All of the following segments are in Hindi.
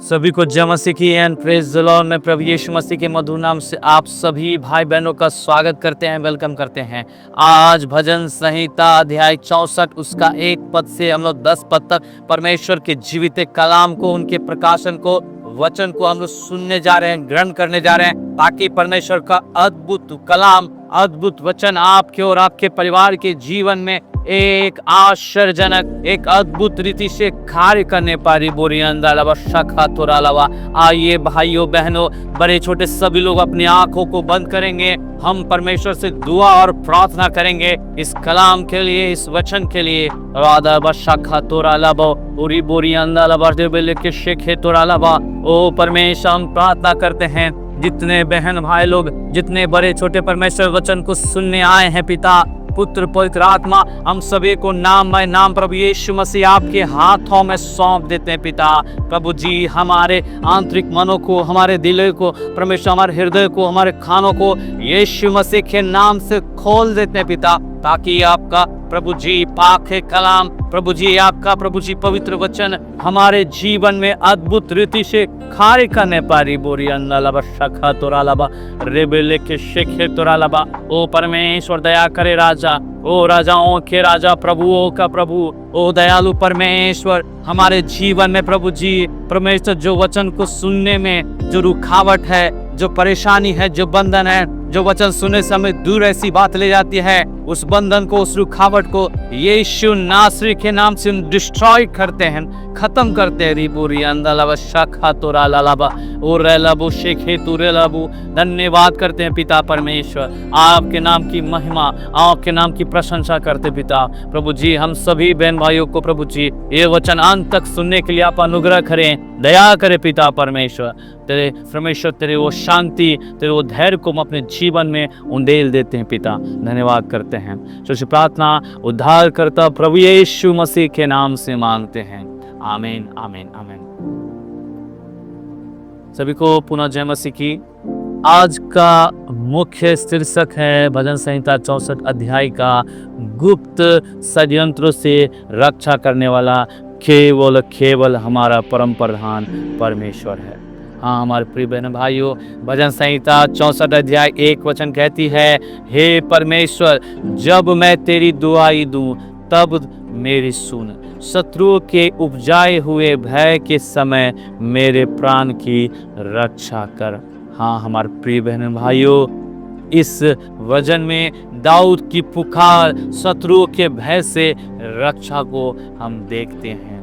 सभी को जय मसीह की एंड प्रेज द लॉर्ड। मैं प्रभु यीशु मसीह के मधुर नाम से आप सभी भाई बहनों का स्वागत करते हैं, वेलकम करते हैं। आज भजन संहिता अध्याय 64 उसका 1 पद से हम लोग 10 पद तक परमेश्वर के जीवित कलाम को, उनके प्रकाशन को, वचन को हम लोग सुनने जा रहे हैं, ग्रहण करने जा रहे हैं, ताकि परमेश्वर का अद्भुत कलाम, अद्भुत वचन आपके और आपके परिवार के जीवन में एक आश्चर्यजनक, एक अद्भुत रीति से कार्य करने पारी बोरी अंदालवा शाखा तोरा लवा। आइए भाइयों बहनों, बड़े छोटे सभी लोग अपनी आंखों को बंद करेंगे। हम परमेश्वर से दुआ और प्रार्थना करेंगे इस कलाम के लिए, इस वचन के लिए। राधा शाखा तोरा लबो पूरी बोरी अंदालवा के शेखे तोरा लवा। ओ परमेश्वर, हम प्रार्थना करते हैं जितने बहन भाई लोग, जितने बड़े छोटे परमेश्वर वचन को सुनने आए हैं, पिता पुत्र पवित्र आत्मा, हम सभी को नाम बाय नाम प्रभु यीशु मसीह आपके हाथों में सौंप देते हैं। पिता प्रभु जी, हमारे आंतरिक मनों को, हमारे दिलों को, परमेश्वर हमारे हृदय को, हमारे खानों को यीशु मसीह के नाम से खोल देते हैं पिता, ताकि आपका प्रभु जी पाक कलाम, प्रभु जी आपका प्रभु जी पवित्र वचन हमारे जीवन में अद्भुत रीति से कार्य करने पारी बोरी अन्ना शाखा तोरा लबा रेबेले के शेखे तोरा लबा। ओ परमेश्वर दया करे राजा, ओ राजाओं के राजा, प्रभुओं का प्रभु, ओ दयालु परमेश्वर, हमारे जीवन में प्रभु जी परमेश्वर जो वचन को सुनने में जो रुकावट है, जो परेशानी है, जो बंधन है, जो वचन सुनने से हमें दूर ऐसी बात ले जाती है, उस बंधन को, उस रुकावट को यीशु नासरी के नाम से डिस्ट्रॉय करते हैं, खत्म करते हैं। रिबुरी अंदलवा शाखा तोरा लालाबा और रेलाबू शेखे तुरे लाबू। धन्यवाद करते हैं पिता परमेश्वर, आपके नाम की महिमा, आपके नाम की प्रशंसा करते पिता। प्रभु जी, हम सभी बहन भाइयों को प्रभु जी ये वचन अंत तक सुनने के लिए आप अनुग्रह करें, दया करें पिता परमेश्वर। तेरे परमेश्वर, तेरे वो शांति, तेरे वो धैर्य को हम अपने जीवन में उंडेल देते हैं पिता। धन्यवाद करते हैं। तो प्रार्थना उद्धार करता प्रभु यीशु मसीह के नाम से मांगते हैं, आमीन आमीन आमीन। सभी को पुनः जय मसीह की। आज का मुख्य शीर्षक है भजन संहिता 64 अध्याय का गुप्त षड्यंत्रों से रक्षा करने वाला केवल केवल हमारा परम प्रधान परमेश्वर है। हाँ हमारे प्रिय बहन भाइयों, भजन संहिता 64 अध्याय 1 वचन कहती है, हे परमेश्वर, जब मैं तेरी दुआई दूं तब मेरी सुन, शत्रुओं के उपजाए हुए भय के समय मेरे प्राण की रक्षा कर। हाँ हमारे प्रिय बहन भाइयों, इस वचन में दाऊद की पुकार शत्रुओं के भय से रक्षा को हम देखते हैं।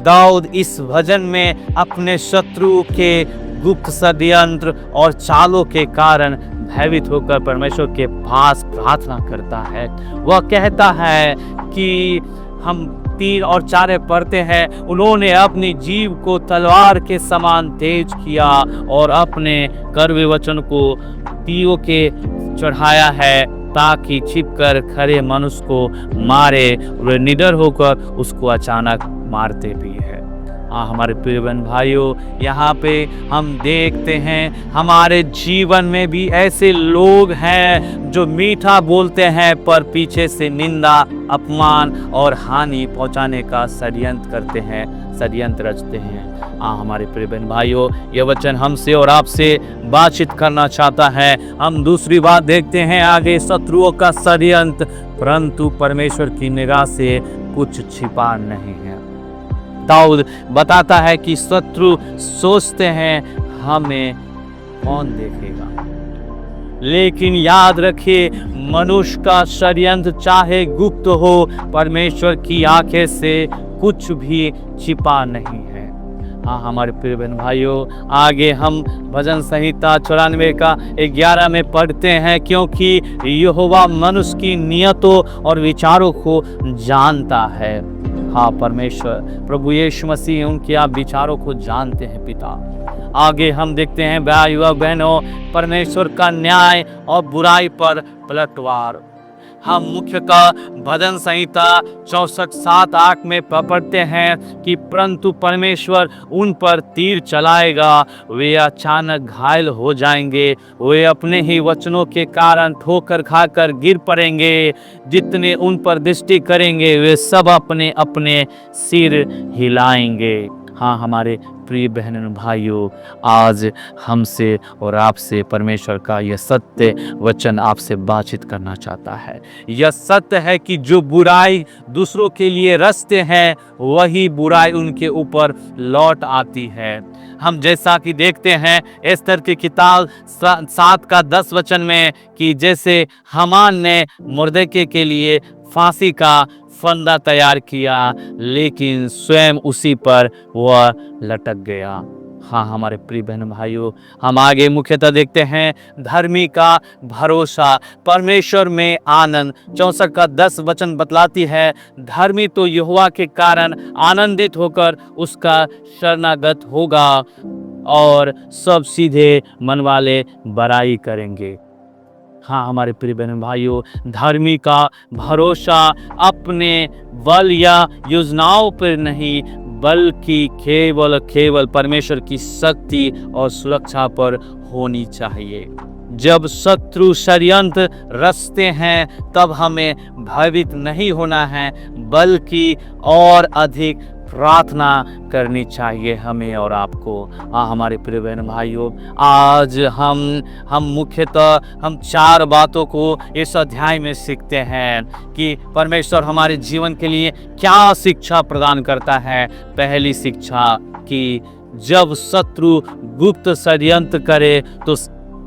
दाऊद इस भजन में अपने शत्रु के गुप्त षड्यंत्र और चालों के कारण भयभीत होकर परमेश्वर के पास प्रार्थना करता है। वह कहता है कि हम 3 और 4 पढ़ते हैं, उन्होंने अपनी जीव को तलवार के समान तेज किया और अपने कड़वे वचन को तीरों के चढ़ाया है, ताकि छिपकर खरे मनुष्य को मारे, वे निडर होकर उसको अचानक मारते भी है। हाँ हमारे प्रिय बहन भाइयों, यहाँ पे हम देखते हैं हमारे जीवन में भी ऐसे लोग हैं जो मीठा बोलते हैं पर पीछे से निंदा, अपमान और हानि पहुँचाने का षड्यंत्र करते हैं, षड्यंत्र रचते हैं। हाँ हमारे प्रिय बहन भाइयों, यह वचन हमसे और आपसे बातचीत करना चाहता है। हम दूसरी बात देखते हैं आगे, शत्रुओं का षड्यंत्र, परंतु परमेश्वर की निगाह से कुछ छिपा नहीं है। दाऊद बताता है कि शत्रु सोचते हैं हमें कौन देखेगा, लेकिन याद रखिए मनुष्य का षड्यंत्र चाहे गुप्त हो, परमेश्वर की आंखें से कुछ भी छिपा नहीं है। हाँ हमारे प्रिय बहन भाइयों, आगे हम भजन संहिता 94 का 11 में पढ़ते हैं, क्योंकि यहोवा मनुष्य की नियतों और विचारों को जानता है। हाँ परमेश्वर प्रभु यीशु मसीह उनके आप विचारों को जानते हैं पिता। आगे हम देखते हैं भाइयों बहनों, परमेश्वर का न्याय और बुराई पर पलटवार। हम मुख्य का भजन संहिता 64 7-8 में पढ़ते हैं कि परंतु परमेश्वर उन पर तीर चलाएगा, वे अचानक घायल हो जाएंगे, वे अपने ही वचनों के कारण ठोकर खाकर गिर पड़ेंगे। जितने उन पर दृष्टि करेंगे वे सब अपने अपने सिर हिलाएंगे। हाँ हमारे प्रिय बहनों भाइयों, आज हमसे और आपसे परमेश्वर का यह सत्य वचन आपसे बातचीत करना चाहता है। यह सत्य है कि जो बुराई दूसरों के लिए रचते हैं वही बुराई उनके ऊपर लौट आती है। हम जैसा कि देखते हैं एस्तर की किताब 7 का 10 वचन में कि जैसे हामान ने मुर्दके के लिए फांसी का फंदा तैयार किया लेकिन स्वयं उसी पर वह लटक गया। हाँ हमारे प्रिय बहन भाइयों, हम आगे मुख्यतः देखते हैं धर्मी का भरोसा, परमेश्वर में आनंद। 64 का 10 वचन बतलाती है, धर्मी तो यहोवा के कारण आनंदित होकर उसका शरणागत होगा और सब सीधे मन वाले बड़ाई करेंगे। हाँ हमारे प्रिय बहन भाइयों, धर्मी का भरोसा अपने बल या योजनाओं पर नहीं बल्कि केवल परमेश्वर की शक्ति और सुरक्षा पर होनी चाहिए। जब शत्रु षड्यंत्र रचते हैं तब हमें भयभीत नहीं होना है बल्कि और अधिक प्रार्थना करनी चाहिए हमें और आपको। हाँ हमारे प्रिय बहन भाइयों, आज हम मुख्यतः हम 4 बातों को इस अध्याय में सीखते हैं कि परमेश्वर हमारे जीवन के लिए क्या शिक्षा प्रदान करता है। पहली शिक्षा कि जब शत्रु गुप्त षड्यंत्र करे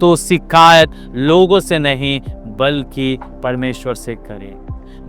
तो शिकायत लोगों से नहीं बल्कि परमेश्वर से करें।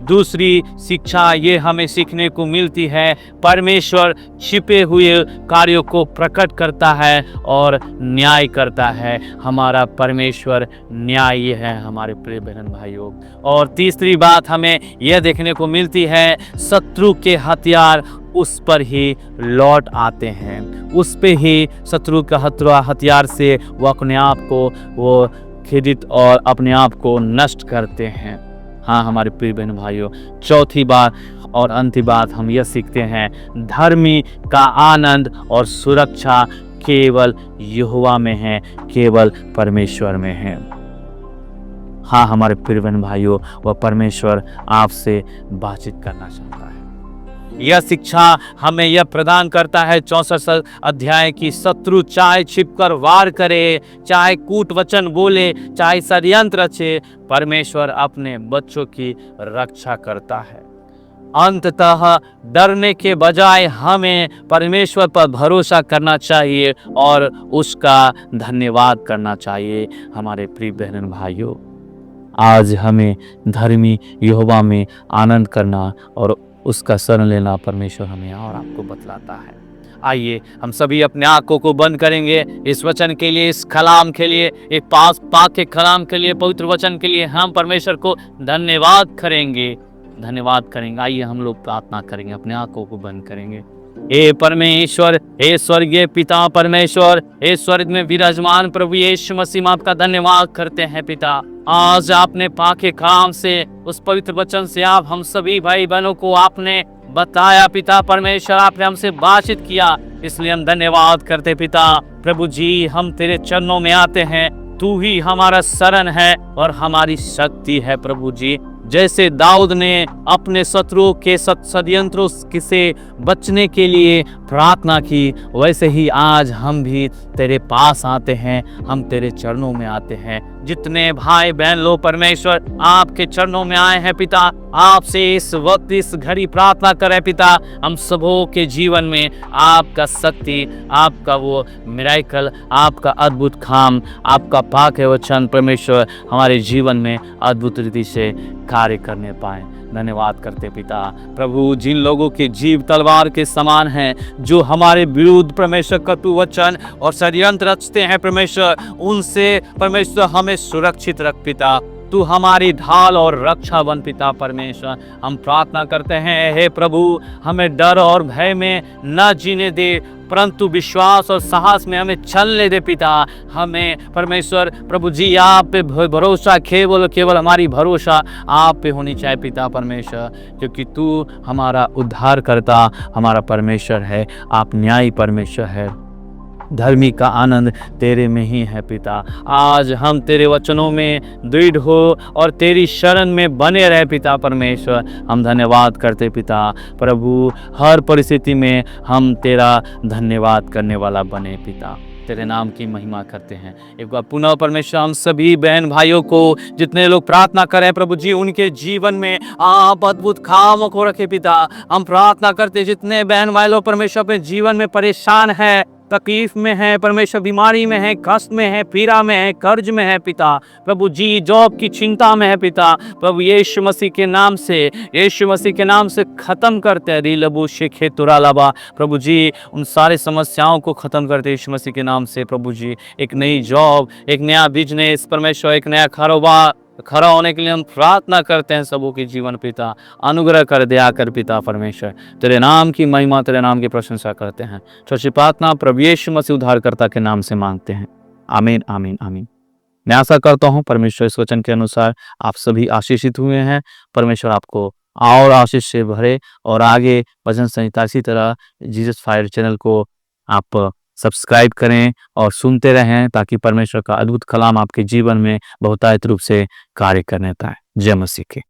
दूसरी शिक्षा ये हमें सीखने को मिलती है, परमेश्वर छिपे हुए कार्यों को प्रकट करता है और न्याय करता है। हमारा परमेश्वर न्यायी है हमारे प्रिय बहन भाइयों। और तीसरी बात हमें यह देखने को मिलती है, शत्रु के हथियार उस पर ही लौट आते हैं, उस पे ही शत्रु का हथियार से वो अपने आप को वो खिदित और अपने आप को नष्ट करते हैं। हाँ हमारे प्रिय बहन भाइयों, चौथी बात और अंतिम बात हम यह सीखते हैं, धर्मी का आनंद और सुरक्षा केवल यहोवा में है, केवल परमेश्वर में है। हाँ हमारे प्रिय बहन भाइयों, वह परमेश्वर आपसे बातचीत करना चाहता है। यह शिक्षा हमें यह प्रदान करता है 64 अध्याय की शत्रु चाहे छिपकर वार करे, चाहे कूट वचन बोले, चाहे षड्यंत्र रचे, परमेश्वर अपने बच्चों की रक्षा करता है। अंततः डरने के बजाय हमें परमेश्वर पर भरोसा करना चाहिए और उसका धन्यवाद करना चाहिए। हमारे प्रिय बहन भाइयों, आज हमें धर्मी यहोवा में आनंद करना और उसका शरण लेना परमेश्वर हमें और आपको बतलाता है। आइए हम सभी अपने आंखों को बंद करेंगे। इस वचन के लिए, इस कलाम के लिए, एक पाक के कलाम के लिए, पवित्र वचन के लिए हम परमेश्वर को धन्यवाद करेंगे। आइए हम लोग प्रार्थना करेंगे, अपने आंखों को बंद करेंगे। हे परमेश्वर, हे स्वर्गीय पिता परमेश्वर, हे स्वर्ग में विराजमान प्रभु यीशु मसीह, आपका धन्यवाद करते हैं पिता। आज आपने पाके काम से, उस पवित्र वचन से आप हम सभी भाई बहनों को आपने बताया पिता परमेश्वर, आपने हमसे बातचीत किया, इसलिए हम धन्यवाद करते पिता। प्रभु जी, हम तेरे चरणों में आते हैं, तू ही हमारा शरण है और हमारी शक्ति है प्रभु जी। जैसे दाऊद ने अपने शत्रुओं के षड्यंत्रों से बचने के लिए प्रार्थना की, वैसे ही आज हम भी तेरे पास आते हैं, हम तेरे चरणों में आते हैं। जितने भाई बहन लोग परमेश्वर आपके चरणों में आए हैं पिता, आपसे इस वक्त इस घड़ी प्रार्थना करें पिता, हम सबों के जीवन में आपका शक्ति, आपका वो मिराकल, आपका अद्भुत काम, आपका पाक वचन परमेश्वर हमारे जीवन में अद्भुत रीति से कार्य करने पाए। धन्यवाद करते पिता। प्रभु, जिन लोगों के जीव तलवार के समान हैं, जो हमारे विरुद्ध परमेश्वर कटु वचन और षड्यंत्र रचते हैं परमेश्वर, उनसे परमेश्वर हमें सुरक्षित रख पिता। तू हमारी ढाल और रक्षा बन पिता परमेश्वर। हम प्रार्थना करते हैं, हे प्रभु, हमें डर और भय में न जीने दे, परंतु विश्वास और साहस में हमें चलने दे पिता। हमें परमेश्वर प्रभु जी आप पे भरोसा, केवल हमारी भरोसा आप पे होनी चाहिए पिता परमेश्वर, क्योंकि तू हमारा उद्धार करता, हमारा परमेश्वर है, आप न्यायी परमेश्वर है। धर्मी का आनंद तेरे में ही है पिता। आज हम तेरे वचनों में दृढ़ हो और तेरी शरण में बने रहे पिता परमेश्वर। हम धन्यवाद करते पिता प्रभु, हर परिस्थिति में हम तेरा धन्यवाद करने वाला बने पिता, तेरे नाम की महिमा करते हैं। एक बार पुनः परमेश्वर हम सभी बहन भाइयों को, जितने लोग प्रार्थना करें प्रभु जी, उनके जीवन में आप अद्भुत काम को रखे पिता। हम प्रार्थना करते जितने बहन भाई लोग परमेश्वर अपने जीवन में परेशान है, तकलीफ में है परमेश्वर, बीमारी में है, कष्ट में है, पीड़ा में है, कर्ज में है पिता प्रभु जी, जॉब की चिंता में है पिता प्रभु, यीशु मसीह के नाम से, यीशु मसीह के नाम से खत्म करते हैं रिलबू शेखे तुरालाबा प्रभु जी, उन सारे समस्याओं को खत्म करते यीशु मसीह के नाम से प्रभु जी। एक नई जॉब, एक नया बिजनेस परमेश्वर, एक नया कारोबार खड़ा होने के लिए हम प्रार्थना करते हैं सबों के जीवन पिता, अनुग्रह कर दया कर पिता परमेश्वर, तेरे नाम की महिमा, तेरे नाम की प्रशंसा करते हैं। छोटी प्रार्थना प्रभु यीशु मसीह उद्धारकर्ता के नाम से मांगते हैं, आमीन आमीन आमीन। मैं आशा करता हूँ परमेश्वर इस वचन के अनुसार आप सभी आशीषित हुए हैं। परमेश्वर आपको और आशीष से भरे और आगे भजन संहिता इसी तरह जीसस फायर चैनल को आप सब्सक्राइब करें और सुनते रहें, ताकि परमेश्वर का अद्भुत कलाम आपके जीवन में बहुतायत रूप से कार्य करने पाए। जय मसीह की।